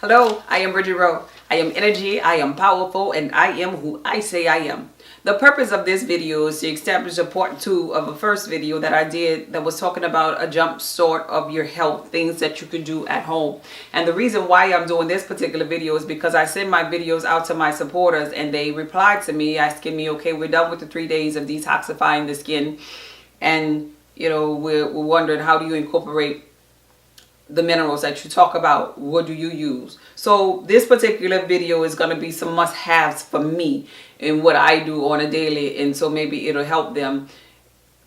Hello, I am Bridget Rowe. I am energy, I am powerful, and I am who I say I am. The purpose of this video is to establish a part 2 of a first video that I did that was talking about a jump start of your health, things that you could do at home. And the reason why I'm doing this particular video is because I send my videos out to my supporters and they replied to me asking me, okay, we're done with the 3 days of detoxifying the skin. And, you know, we're wondering, how do you incorporate the minerals that you talk about? What do you use? So this particular video is going to be some must-haves for me and what I do on a daily, and so maybe it'll help them.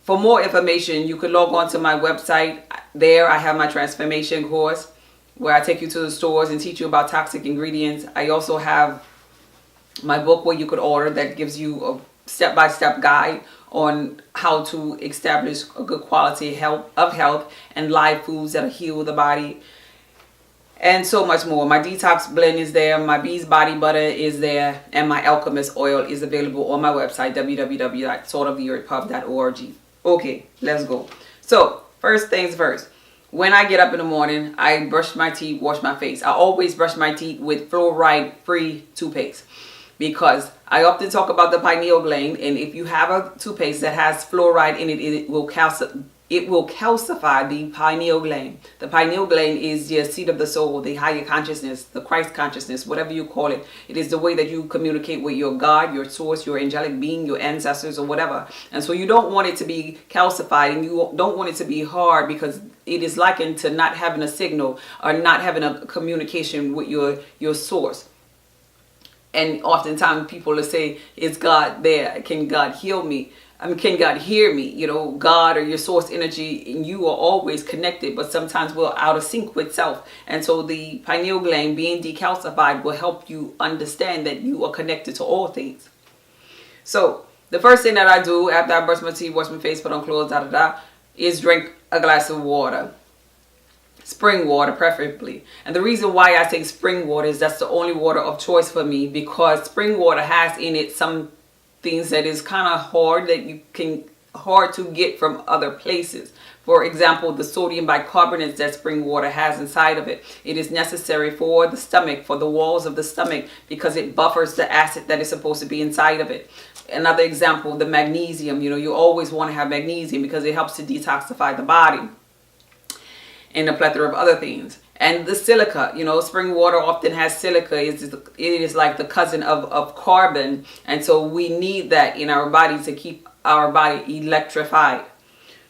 For more information, you could log on to my website. There I have my transformation course where I take you to the stores and teach you about toxic ingredients. I also have my book where you could order that gives you a step-by-step guide on how to establish a good quality of health and live foods that'll heal the body, and so much more. My detox blend is there, my bees body butter is there, and my alchemist oil is available on my website www.saltoftheearthpub.org. Okay, let's go. So first things first, when I get up in the morning, I brush my teeth, wash my face. I always brush my teeth with fluoride free toothpaste, because I often talk about the pineal gland, and if you have a toothpaste that has fluoride in it, it will calcify the pineal gland. The pineal gland is the seat of the soul, the higher consciousness, the Christ consciousness, whatever you call it. It is the way that you communicate with your God, your source, your angelic being, your ancestors, or whatever. And so you don't want it to be calcified, and you don't want it to be hard, because it is likened to not having a signal or not having a communication with your source. And oftentimes people will say, is God there? Can God heal me? Can God hear me? You know, God or your source energy and you are always connected, but sometimes we're out of sync with self. And so the pineal gland being decalcified will help you understand that you are connected to all things. So the first thing that I do after I brush my teeth, wash my face, put on clothes, is drink a glass of water. Spring water preferably. And the reason why I say spring water is that's the only water of choice for me, because spring water has in it some things that is kind of hard to get from other places. For example, the sodium bicarbonate that spring water has inside of it. It is necessary for the stomach, for the walls of the stomach, because it buffers the acid that is supposed to be inside of it. Another example, the magnesium. You know, you always want to have magnesium because it helps to detoxify the body, and a plethora of other things. And the silica, you know, spring water often has silica. It is like the cousin of carbon, and so we need that in our body to keep our body electrified.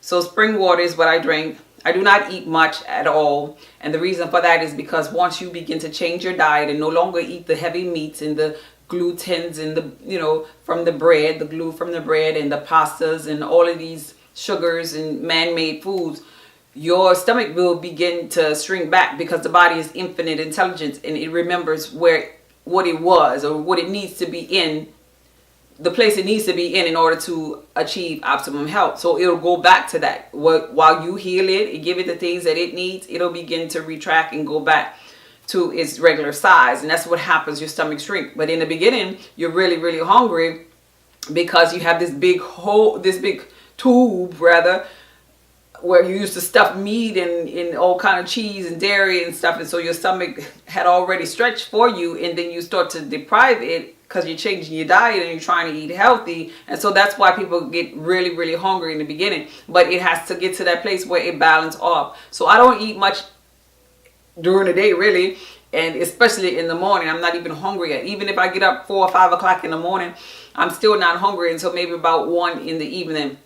So spring water is what I drink. I do not eat much at all, and the reason for that is because once you begin to change your diet and no longer eat the heavy meats and the glutens and the, you know, from the bread, the glue from the bread and the pastas and all of these sugars and man-made foods, your stomach will begin to shrink back, because the body is infinite intelligence and it remembers what it was or what it needs to be in, the place it needs to be in order to achieve optimum health. So it'll go back to that. While you heal it, give it the things that it needs, it'll begin to retract and go back to its regular size. And that's what happens, your stomach shrink. But in the beginning, you're really, really hungry because you have this big tube rather, where you used to stuff meat and all kind of cheese and dairy and stuff, and so your stomach had already stretched for you, and then you start to deprive it because you're changing your diet and you're trying to eat healthy. And so that's why people get really, really hungry in the beginning, but it has to get to that place where it balances off. So I don't eat much during the day really, and especially in the morning. I'm not even hungry yet. Even if I get up 4 or 5 o'clock in the morning, I'm still not hungry until maybe about 1 in the evening,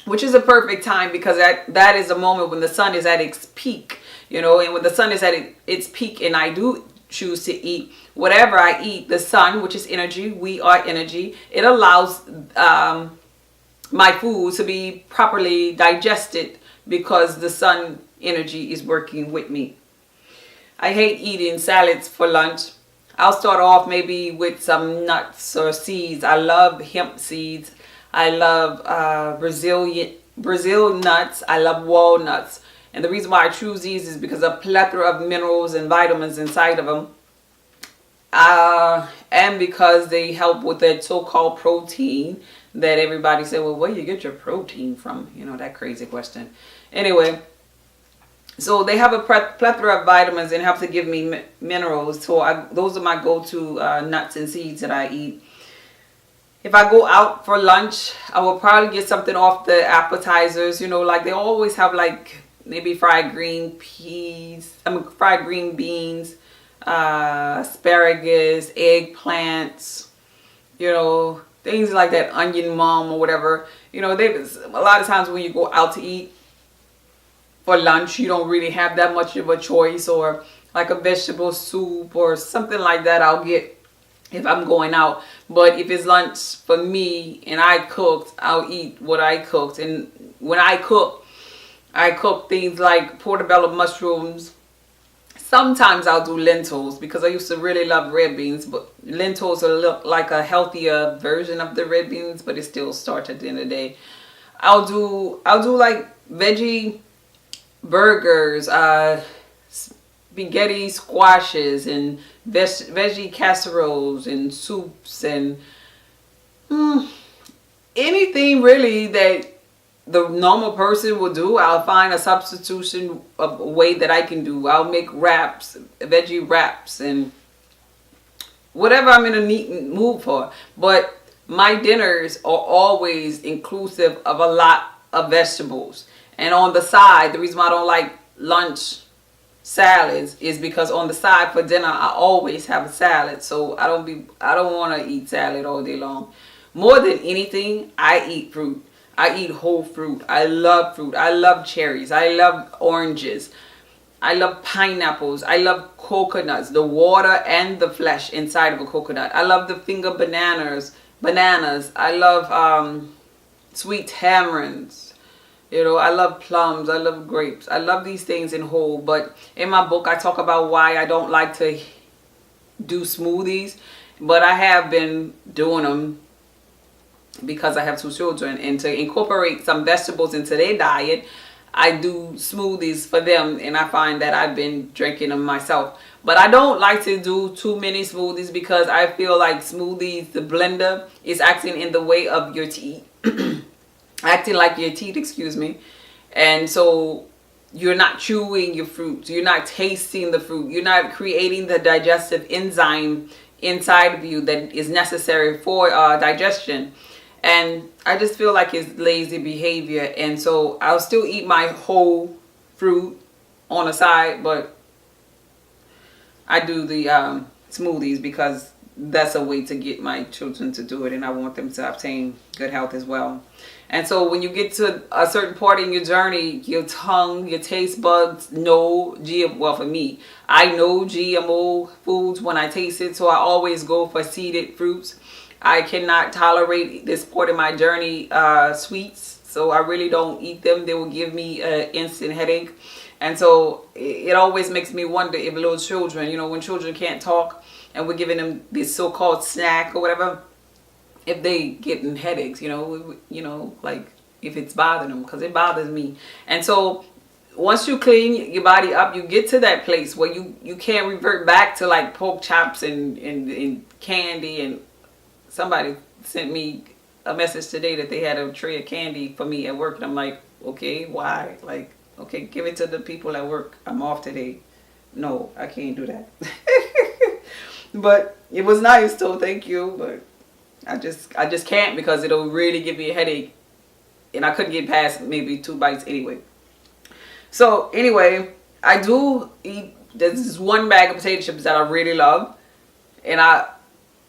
which is a perfect time, because that is a moment when the sun is at its peak, you know. And when the sun is at its peak and I do choose to eat whatever I eat, the sun, which is energy, we are energy, it allows my food to be properly digested because the sun energy is working with me. I hate eating salads for lunch. I'll start off maybe with some nuts or seeds. I love hemp seeds. I love Brazil nuts. I love walnuts. And the reason why I choose these is because of a plethora of minerals and vitamins inside of them. And because they help with that so-called protein that everybody said, well, where do you get your protein from? You know, that crazy question. Anyway, So they have a plethora of vitamins and help to give me minerals. So those are my go-to nuts and seeds that I eat. If I go out for lunch, I will probably get something off the appetizers. You know, like they always have like maybe fried green peas, fried green beans, asparagus, eggplants, you know, things like that, onion mum or whatever. You know, a lot of times when you go out to eat for lunch, you don't really have that much of a choice, or like a vegetable soup or something like that I'll get if I'm going out. But if it's lunch for me and I cooked, I'll eat what I cooked. And when I cook things like portobello mushrooms. Sometimes I'll do lentils because I used to really love red beans, but lentils are like a healthier version of the red beans, but it still starts at the end of the day. I'll do like veggie burgers, spaghetti squashes, and veggie casseroles and soups, and anything really that the normal person will do. I'll find a substitution of a way that I can do. I'll make wraps, veggie wraps, and whatever I'm in a neat mood for. But my dinners are always inclusive of a lot of vegetables. And on the side, the reason why I don't like lunch salads is because on the side for dinner I always have a salad. So I don't want to eat salad all day long. More than anything, I eat fruit. I eat whole fruit. I love fruit. I love cherries. I love oranges. I love pineapples. I love coconuts, the water and the flesh inside of a coconut. I love the finger bananas. I love sweet tamarinds. You know, I love plums. I love grapes. I love these things in whole. But in my book, I talk about why I don't like to do smoothies. But I have been doing them because I have 2 children, and to incorporate some vegetables into their diet, I do smoothies for them, and I find that I've been drinking them myself. But I don't like to do too many smoothies because I feel like smoothies, the blender is acting in the way of your teeth, acting like your teeth, excuse me. And so you're not chewing your fruit, you're not tasting the fruit, you're not creating the digestive enzyme inside of you that is necessary for digestion. And I just feel like it's lazy behavior. And so I'll still eat my whole fruit on the side, but I do the smoothies because that's a way to get my children to do it, and I want them to obtain good health as well. And so when you get to a certain part in your journey, your tongue, your taste buds know well, for me, I know GMO foods when I taste it, so I always go for seeded fruits. I cannot tolerate this part of my journey, sweets, so I really don't eat them. They will give me an instant headache. And so it always makes me wonder if little children, you know, when children can't talk and we're giving them this so-called snack or whatever, if they getting headaches, you know, like if it's bothering them, because it bothers me. And so once you clean your body up, you get to that place where you can't revert back to like pork chops and candy. And somebody sent me a message today that they had a tray of candy for me at work, and I'm like, okay, why? Like, okay, give it to the people at work. I'm off today. No, I can't do that. But it was nice, so thank you. But I just can't, because it'll really give me a headache, and I couldn't get past maybe 2 bites anyway. So anyway, I do eat. There's this one bag of potato chips that I really love, and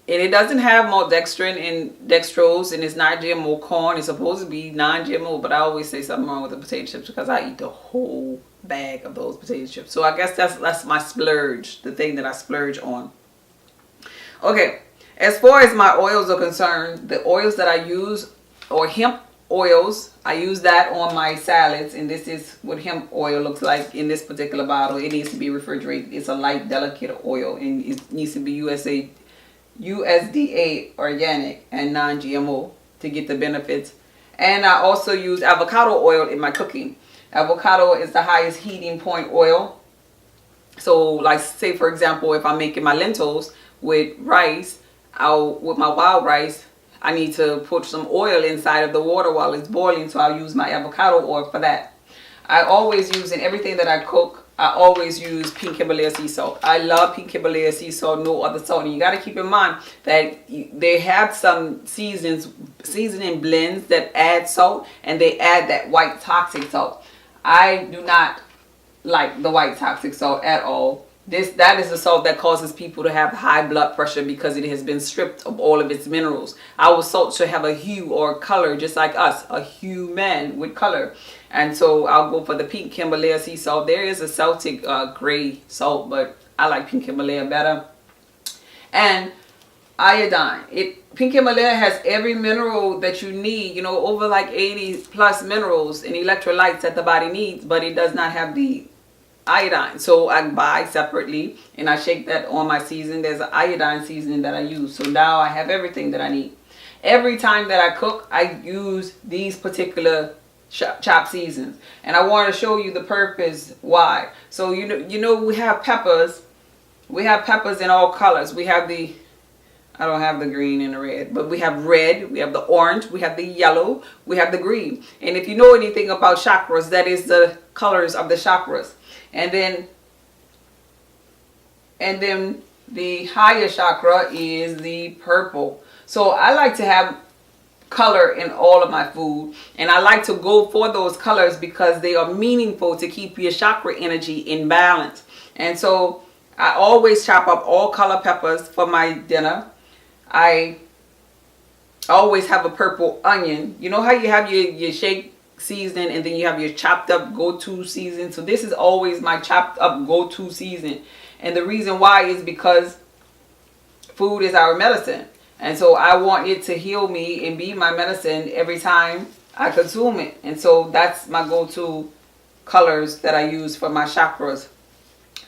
it doesn't have maltodextrin and dextrose, and it's not GMO corn. It's supposed to be non-GMO, but I always say something wrong with the potato chips because I eat the whole bag of those potato chips. So I guess that's my splurge, the thing that I splurge on. Okay, as far as my oils are concerned, the oils that I use are hemp oils. I use that on my salads, and this is what hemp oil looks like in this particular bottle. It needs to be refrigerated. It's a light, delicate oil, and it needs to be USDA organic and non-GMO to get the benefits. And I also use avocado oil in my cooking. Avocado is the highest heating point oil. So like, say for example, if I'm making my lentils with rice, with my wild rice, I need to put some oil inside of the water while it's boiling, so I'll use my avocado oil for that. I always use, in everything that I cook, I always use pink Himalaya sea salt. I love pink Himalaya sea salt, no other salt. And you got to keep in mind that they have some seasoning blends that add salt, and they add that white toxic salt. I do not like the white toxic salt at all. That is the salt that causes people to have high blood pressure because it has been stripped of all of its minerals. Our salt should have a hue or color just like us, a human with color. And so I'll go for the pink Himalaya sea salt. There is a Celtic gray salt, but I like pink Himalaya better. And iodine. Pink Himalaya has every mineral that you need, you know, over like 80 plus minerals and electrolytes that the body needs, but it does not have the iodine. So I buy separately and I shake that on my season. There's an iodine seasoning that I use. So now I have everything that I need. Every time that I cook, I use these particular chop seasons, and I want to show you the purpose why. So you know we have peppers. We have peppers in all colors. We have the, I don't have the green and the red, but we have red, we have the orange, we have the yellow, we have the green. And if you know anything about chakras, that is the colors of the chakras. And then the higher chakra is the purple. So I like to have color in all of my food, and I like to go for those colors because they are meaningful to keep your chakra energy in balance. And so I always chop up all color peppers for my dinner. I always have a purple onion. You know how you have your shake season and then you have your chopped up go-to season? So this is always my chopped up go-to season. And the reason why is because food is our medicine. And so I want it to heal me and be my medicine every time I consume it. And so that's my go-to colors that I use for my chakras.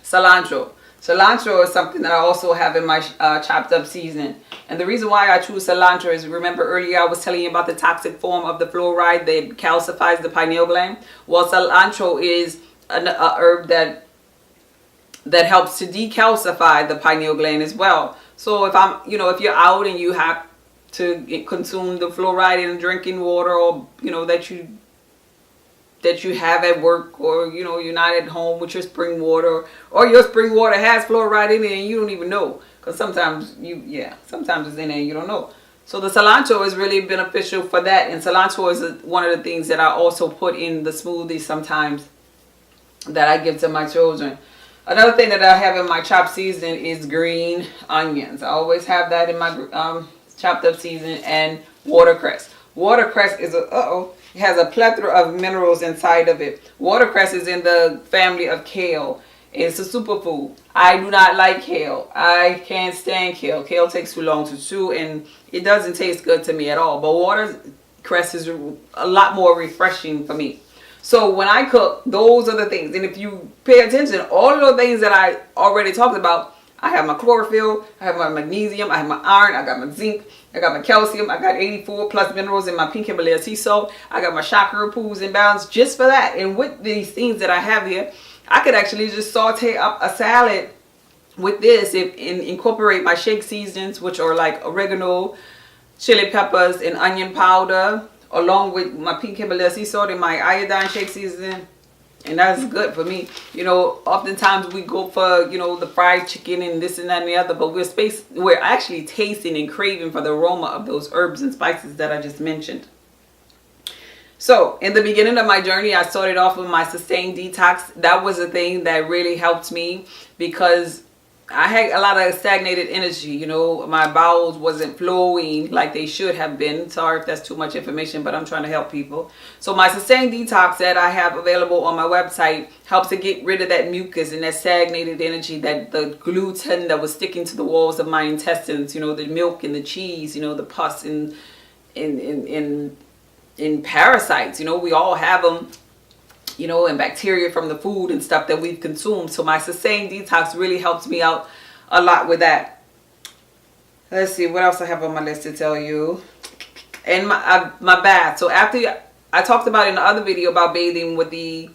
Cilantro. Cilantro is something that I also have in my chopped up season. And the reason why I choose cilantro is, remember earlier I was telling you about the toxic form of the fluoride that calcifies the pineal gland? Well, cilantro is a herb that helps to decalcify the pineal gland as well. So if you're out and you have to consume the fluoride in drinking water, or that you have at work, or you're not at home with your spring water, or your spring water has fluoride in it and you don't even know, because sometimes sometimes it's in there and you don't know. So the cilantro is really beneficial for that, and cilantro is one of the things that I also put in the smoothies sometimes that I give to my children. Another thing that I have in my chopped season is green onions. I always have that in my chopped up season, and watercress. Watercress is it has a plethora of minerals inside of it. Watercress is in the family of kale. It's a superfood. I do not like kale. I can't stand kale. Kale takes too long to chew and it doesn't taste good to me at all. But watercress is a lot more refreshing for me. So when I cook, those are the things. And if you pay attention, all of the things that I already talked about, I have my chlorophyll, I have my magnesium, I have my iron, I got my zinc, I got my calcium, I got 84 plus minerals in my pink Himalaya sea salt, I got my chakra pools in balance just for that. And with these things that I have here, I could actually just saute up a salad with this and incorporate my shake seasons, which are like oregano, chili peppers, and onion powder, along with my pink Himalaya sea salt and my iodine shake season. And that's good for me. Oftentimes we go for, the fried chicken and this and that and the other, but we're actually tasting and craving for the aroma of those herbs and spices that I just mentioned. So in the beginning of my journey, I started off with my sustained detox. That was a thing that really helped me because I had a lot of stagnated energy. My bowels wasn't flowing like they should have been. Sorry if that's too much information, but I'm trying to help people. So my sustained detox that I have available on my website helps to get rid of that mucus and that stagnated energy, that the gluten that was sticking to the walls of my intestines, the milk and the cheese, the pus and in parasites. We all have them. And bacteria from the food and stuff that we've consumed. So my sustained detox really helps me out a lot with that. Let's see what else I have on my list to tell you. And my bath. So after I talked about in the other video about bathing with the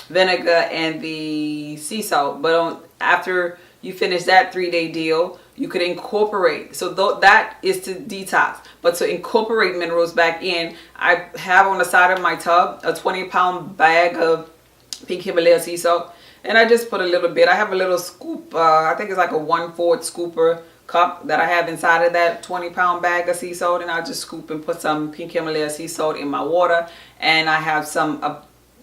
vinegar and the sea salt, but after you finish that 3-day deal, you could incorporate. So that is to detox. But to incorporate minerals back in, I have on the side of my tub a 20-pound bag of pink Himalaya sea salt. And I just put a little bit. I have a little scoop, I think it's like a 1/4 scooper cup that I have inside of that 20-pound bag of sea salt. And I'll just scoop and put some pink Himalaya sea salt in my water. And I have some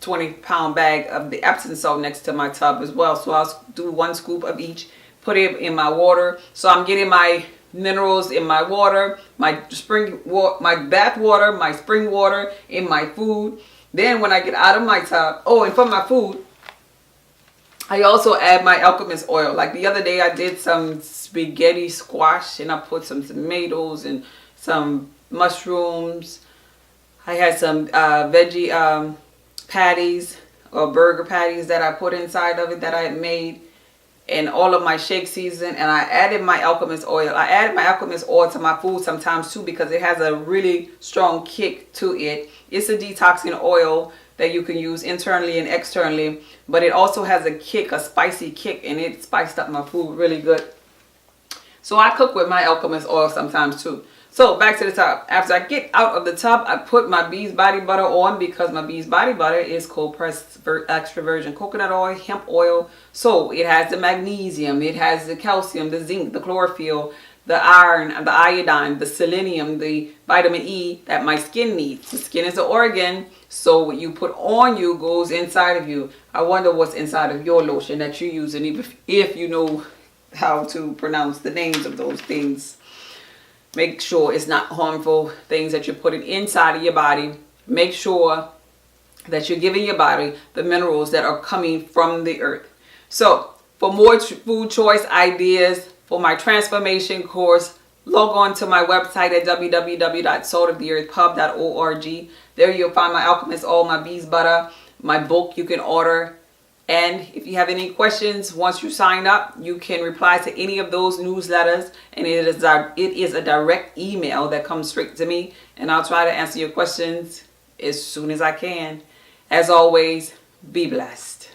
20-pound bag of the Epsom salt next to my tub as well. So I'll do 1 scoop of each, put it in my water. So I'm getting my minerals in my water, my bath water, my spring water, in my food. Then when I get out of my tub, oh, and for my food, I also add my alchemist oil. Like the other day I did some spaghetti squash and I put some tomatoes and some mushrooms. I had some veggie patties or burger patties that I put inside of it that I had made, and all of my shake season, and I added my alchemist oil. I added my alchemist oil to my food sometimes too because it has a really strong kick to it. It's a detoxing oil that you can use internally and externally, but it also has a kick, a spicy kick, and it spiced up my food really good. So I cook with my alchemist oil sometimes too. So back to the tub. After I get out of the tub, I put my Bees Body Butter on because my Bees Body Butter is cold pressed extra virgin coconut oil, hemp oil. So it has the magnesium, it has the calcium, the zinc, the chlorophyll, the iron, the iodine, the selenium, the vitamin E that my skin needs. The skin is an organ, so what you put on you goes inside of you. I wonder what's inside of your lotion that you're using, if you know how to pronounce the names of those things. Make sure it's not harmful things that you're putting inside of your body. Make sure that you're giving your body the minerals that are coming from the earth. So for more food choice ideas, for my transformation course, log on to my website at www.saltoftheearthpub.org. There you'll find my alchemist oil, my bees butter, my book you can order. And if you have any questions, once you sign up, you can reply to any of those newsletters. And it is a direct email that comes straight to me. And I'll try to answer your questions as soon as I can. As always, be blessed.